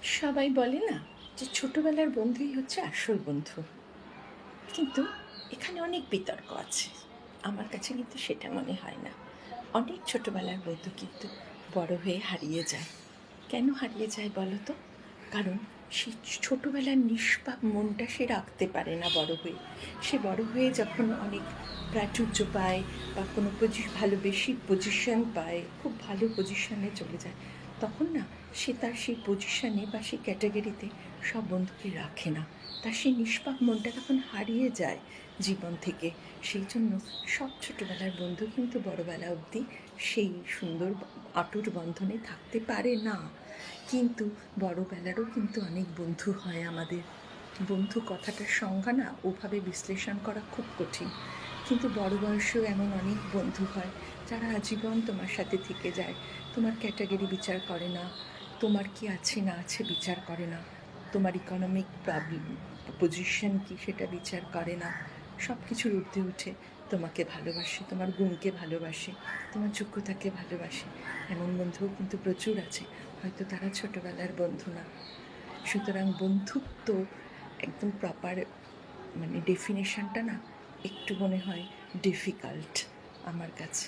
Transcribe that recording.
সবাই বলে না যে ছোটবেলার বন্ধুই হচ্ছে আসল বন্ধু, কিন্তু এখানে অনেক বিতর্ক আছে। আমার কাছে কিন্তু সেটা মনে হয় না। অনেক ছোটবেলার বন্ধু কিন্তু বড় হয়ে হারিয়ে যায়। কেন হারিয়ে যায় বলো তো? কারণ সেই ছোটবেলার নিষ্পাপ মনটা সে রাখতে পারে না বড় হয়ে। সে বড় হয়ে যখন অনেক প্রাচুর্য পায় বা কোনো ভালো বেশি পজিশন পায়, খুব ভালো পজিশনে চলে যায়, তখন না সে তার সেই পজিশনে বা সেই ক্যাটাগরিতে সব বন্ধুকে রাখে না। তার সেই নিষ্পাপ মনটা তখন হারিয়ে যায় জীবন থেকে। সেই জন্য সব ছোটবেলার বন্ধু কিন্তু বড়বেলা অবধি সেই সুন্দর অটুট বন্ধনে থাকতে পারে না। কিন্তু বড়বেলারও কিন্তু অনেক বন্ধু হয় আমাদের। বন্ধু কথাটার সংজ্ঞা না ওভাবে বিশ্লেষণ করা খুব কঠিন, কিন্তু বড় বয়সেও এমন অনেক বন্ধু হয় যারা আজীবন তোমার সাথে থেকে যায়। তোমার ক্যাটাগরি বিচার করে না, তোমার কি আছে না আছে বিচার করে না, তোমার ইকোনমিক পজিশন কি সেটা বিচার করে না। সব কিছুর ঊর্ধ্বে উঠে তোমাকে ভালোবাসে, তোমার গুণকে ভালোবাসে, তোমার যোগ্যতাকে ভালোবাসে। এমন বন্ধুও কিন্তু প্রচুর আছে, হয়তো তারা ছোটবেলার বন্ধু না। সুতরাং বন্ধুত্ব একদম প্রপার মানে ডেফিনেশনটা না একটু মনে হয় ডিফিকাল্ট আমার কাছে।